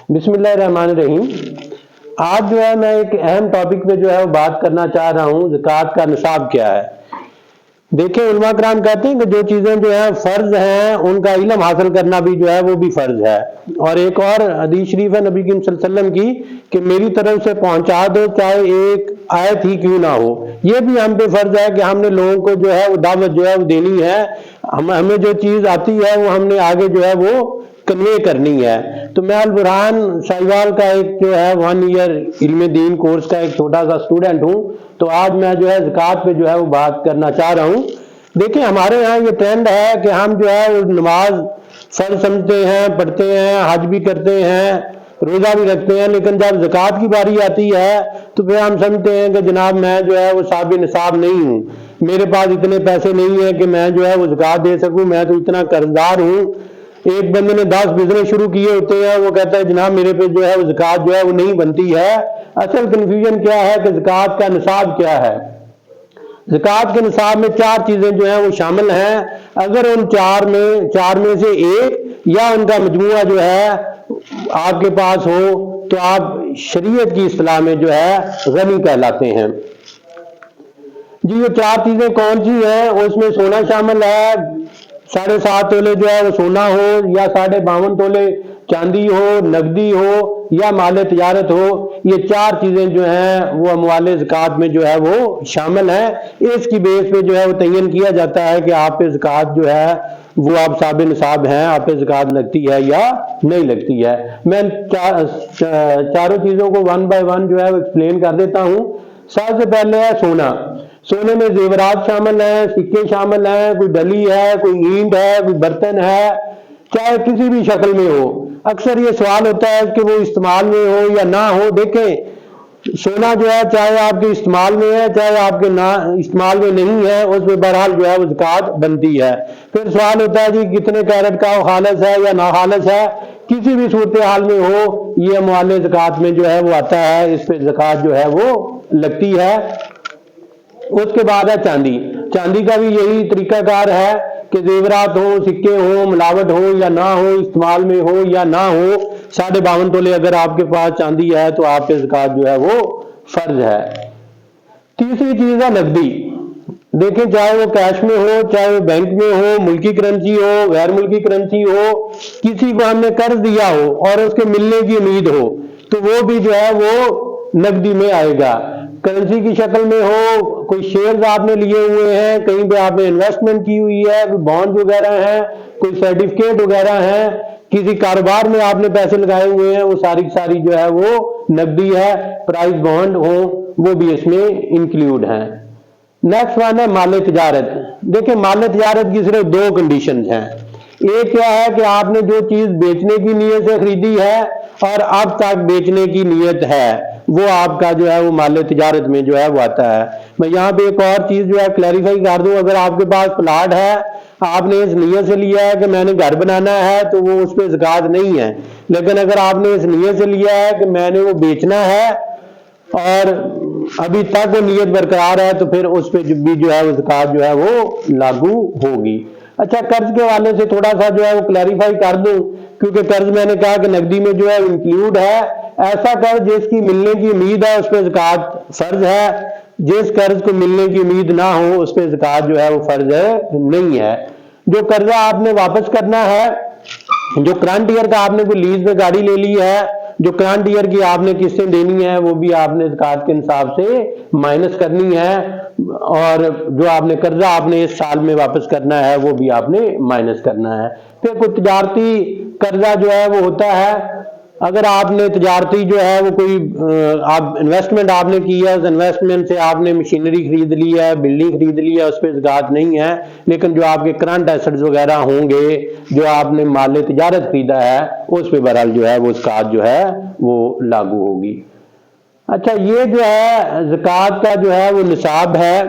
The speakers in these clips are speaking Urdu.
بسم اللہ الرحمن الرحیم۔ آج جو ہے میں ایک اہم ٹاپک پہ جو ہے وہ بات کرنا چاہ رہا ہوں، زکوٰۃ کا نصاب کیا ہے۔ دیکھیں علماء کرام کہتے ہیں کہ جو چیزیں جو ہے فرض ہیں ان کا علم حاصل کرنا بھی جو ہے وہ بھی فرض ہے، اور ایک اور حدیث شریف ہے نبی کریم صلی اللہ علیہ وسلم کی کہ میری طرف سے پہنچا دو چاہے ایک آیت ہی کیوں نہ ہو۔ یہ بھی ہم پہ فرض ہے کہ ہم نے لوگوں کو جو ہے وہ دعوت جو ہے وہ دینی ہے، ہمیں جو چیز آتی ہے وہ ہم نے آگے جو ہے وہ کنوے کرنی ہے۔ تو میں البرہان ساہیوال کا ایک جو ہے 1 ایئر علم دین کورس کا ایک چھوٹا سا اسٹوڈنٹ ہوں، تو آج میں جو ہے زکوٰۃ پہ جو ہے وہ بات کرنا چاہ رہا ہوں۔ دیکھیں ہمارے یہاں یہ ٹرینڈ ہے کہ ہم جو ہے نماز فرض سمجھتے ہیں، پڑھتے ہیں، حج بھی کرتے ہیں، روزہ بھی رکھتے ہیں، لیکن جب زکوٰۃ کی باری آتی ہے تو پھر ہم سمجھتے ہیں کہ جناب میں جو ہے وہ صاحب نصاب نہیں ہوں، میرے پاس اتنے پیسے نہیں ہیں کہ میں جو ہے وہ زکوٰۃ دے سکوں، میں تو اتنا قرض دار ہوں۔ ایک بندے نے 10 بزنس شروع کیے ہوتے ہیں، وہ کہتا ہے جناب میرے پہ جو ہے وہ زکوٰۃ جو ہے وہ نہیں بنتی ہے۔ اصل کنفیوژن کیا ہے کہ زکوٰۃ کا نصاب کیا ہے۔ زکوٰۃ کے نصاب میں 4 چیزیں جو ہیں وہ شامل ہیں۔ اگر ان چار میں سے ایک یا ان کا مجموعہ جو ہے آپ کے پاس ہو تو آپ شریعت کی اصطلاح میں جو ہے غنی کہلاتے ہیں۔ جی یہ 4 چیزیں کون سی ہیں؟ اس میں سونا شامل ہے، 7.5 تولے جو ہے وہ سونا ہو، یا 52.5 تولے چاندی ہو، نقدی ہو، یا مال تجارت ہو۔ یہ 4 چیزیں جو ہیں وہ اموال زکوٰۃ میں جو ہے وہ شامل ہیں۔ اس کی بیس پہ جو ہے وہ تعین کیا جاتا ہے کہ آپ پہ زکوٰۃ جو ہے وہ آپ صاحب نصاب ہیں، آپ پہ زکوٰۃ لگتی ہے یا نہیں لگتی ہے۔ میں چاروں چیزوں کو 1 بائی 1 جو ہے وہ ایکسپلین کر دیتا ہوں۔ سب سے پہلے ہے سونا۔ سونے میں زیورات شامل ہیں، سکے شامل ہیں، کوئی ڈلی ہے، کوئی اینٹ ہے، کوئی برتن ہے، چاہے کسی بھی شکل میں ہو۔ اکثر یہ سوال ہوتا ہے کہ وہ استعمال میں ہو یا نہ ہو۔ دیکھیں سونا جو ہے چاہے آپ کے استعمال میں ہے چاہے آپ کے استعمال میں نہیں ہے، اس میں بہرحال جو ہے وہ زکوٰۃ بنتی ہے۔ پھر سوال ہوتا ہے جی کتنے کیرٹ کا وہ خالص ہے یا ناخالص ہے۔ کسی بھی صورتحال میں ہو یہ اموال زکوٰۃ میں جو ہے وہ آتا ہے، اس پہ زکوٰۃ جو ہے وہ لگتی ہے۔ اس کے بعد ہے چاندی۔ چاندی کا بھی یہی طریقہ کار ہے کہ زیورات ہو، سکے ہو، ملاوٹ ہو یا نہ ہو، استعمال میں ہو یا نہ ہو، 52.5 تولے اگر آپ کے پاس چاندی ہے تو آپ پہ زکوٰۃ جو ہے وہ فرض ہے۔ تیسری چیز ہے نقدی۔ دیکھیں چاہے وہ کیش میں ہو، چاہے وہ بینک میں ہو، ملکی کرنسی ہو، غیر ملکی کرنسی ہو، کسی کو ہم نے قرض دیا ہو اور اس کے ملنے کی امید ہو تو وہ بھی جو ہے وہ نقدی میں آئے گا۔ کرنسی کی شکل میں ہو، کوئی شیئرز آپ نے لیے ہوئے ہیں، کہیں پہ آپ نے انویسٹمنٹ کی ہوئی ہے، کوئی بانڈ وغیرہ ہیں، کوئی سرٹیفکیٹ وغیرہ ہیں، کسی کاروبار میں آپ نے پیسے لگائے ہوئے ہیں، وہ ساری جو ہے وہ نقدی ہے۔ پرائز بانڈ ہو وہ بھی اس میں انکلوڈ ہیں۔ نیکسٹ ون ہے مال تجارت۔ دیکھیں مال تجارت کی صرف 2 کنڈیشنز ہیں۔ ایک کیا ہے کہ آپ نے جو چیز بیچنے کی نیت سے خریدی ہے اور اب تک بیچنے کی نیت ہے، وہ آپ کا جو ہے وہ مال تجارت میں جو ہے وہ آتا ہے۔ میں یہاں پہ ایک اور چیز جو ہے کلیریفائی کر دوں، اگر آپ کے پاس پلاٹ ہے، آپ نے اس نیت سے لیا ہے کہ میں نے گھر بنانا ہے تو وہ اس پہ زکوٰۃ نہیں ہے، لیکن اگر آپ نے اس نیت سے لیا ہے کہ میں نے وہ بیچنا ہے اور ابھی تک وہ نیت برقرار ہے تو پھر اس پہ بھی جو ہے وہ زکوٰۃ جو ہے وہ لاگو ہوگی۔ اچھا قرض کے حوالے سے تھوڑا سا جو ہے وہ کلیریفائی کر دوں، کیونکہ قرض میں نے کہا کہ نقدی میں جو ہے انکلوڈ ہے۔ ایسا قرض جس کی ملنے کی امید ہے اس پہ زکوٰۃ فرض ہے، جس قرض کو ملنے کی امید نہ ہو اس پہ زکوٰۃ جو ہے وہ فرض نہیں ہے۔ جو قرضہ آپ نے واپس کرنا ہے، جو کرنٹ ایئر کا آپ نے کوئی لیز پہ گاڑی لے لی ہے، جو کرنٹ ایئر کی آپ نے قسطیں دینی ہے وہ بھی آپ نے زکوٰۃ کے نصاب سے مائنس کرنی ہے، اور جو آپ نے قرضہ آپ نے اس سال میں واپس کرنا ہے وہ بھی آپ نے مائنس کرنا ہے۔ پھر کوئی تجارتی قرضہ جو ہے وہ ہوتا ہے، اگر آپ نے تجارتی جو ہے وہ کوئی انویسٹمنٹ آپ نے کی ہے، اس انویسٹمنٹ سے آپ نے مشینری خرید لی ہے، بلڈنگ خرید لی ہے، اس پہ زکوٰۃ نہیں ہے، لیکن جو آپ کے کرنٹ ایسٹس وغیرہ ہوں گے، جو آپ نے مال تجارت خریدا ہے، اس پہ بہرحال جو ہے وہ زکوٰۃ جو ہے وہ لاگو ہوگی۔ اچھا یہ جو ہے زکوٰۃ کا جو ہے وہ نصاب ہے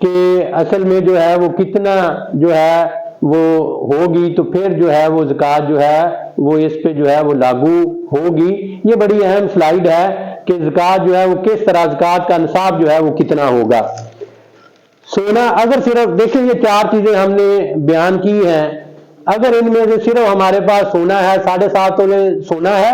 کہ اصل میں جو ہے وہ کتنا جو ہے وہ ہوگی، تو پھر جو ہے وہ زکوٰۃ جو ہے وہ اس پہ جو ہے وہ لاگو ہوگی۔ یہ بڑی اہم سلائیڈ ہے کہ زکوٰۃ جو ہے وہ کس طرح زکوٰۃ کا نصاب جو ہے وہ کتنا ہوگا۔ سونا، اگر صرف دیکھیں یہ 4 چیزیں ہم نے بیان کی ہیں، اگر ان میں سے صرف ہمارے پاس سونا ہے، 7.5 تولے سونا ہے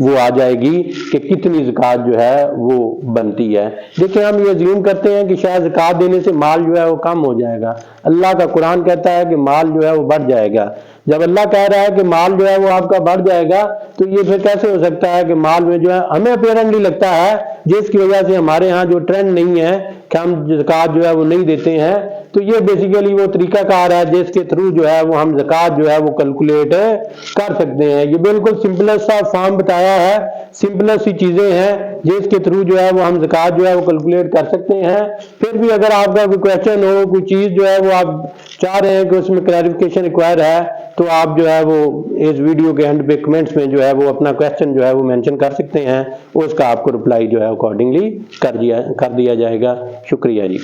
وہ آ جائے گی کہ کتنی زکوٰۃ جو ہے وہ بنتی ہے۔ دیکھیں ہم یہ ازیوم کرتے ہیں کہ شاید زکوٰۃ دینے سے مال جو ہے وہ کم ہو جائے گا، اللہ کا قرآن کہتا ہے کہ مال جو ہے وہ بڑھ جائے گا۔ جب اللہ کہہ رہا ہے کہ مال جو ہے وہ آپ کا بڑھ جائے گا تو یہ پھر کیسے ہو سکتا ہے کہ مال میں جو ہے ہمیں اپیرنٹلی لگتا ہے جس کی وجہ سے ہمارے ہاں جو ٹرینڈ نہیں ہے کہ ہم زکوٰۃ جو ہے وہ نہیں دیتے ہیں، تو یہ بیسیکلی وہ طریقہ کار ہے جس کے تھرو جو ہے وہ ہم زکوٰۃ جو ہے وہ کیلکولیٹ کر سکتے ہیں۔ یہ بالکل سمپلسٹ سا فارم بتایا ہے، سمپلسٹ سی چیزیں ہیں جس کے تھرو جو ہے وہ ہم زکوٰۃ جو ہے وہ کیلکولیٹ کر سکتے ہیں۔ پھر بھی اگر آپ کا کوئی کویشچن ہو، کوئی چیز جو ہے وہ آپ چاہ رہے ہیں کہ اس میں کلیریفیکیشن ریکوائر ہے، تو آپ جو ہے وہ اس ویڈیو کے اینڈ پہ کمنٹس میں جو ہے وہ اپنا کویشچن جو ہے وہ مینشن کر سکتے ہیں، اس کا آپ کو رپلائی جو ہے اکارڈنگلی کر دیا جائے گا۔ شکریہ جی۔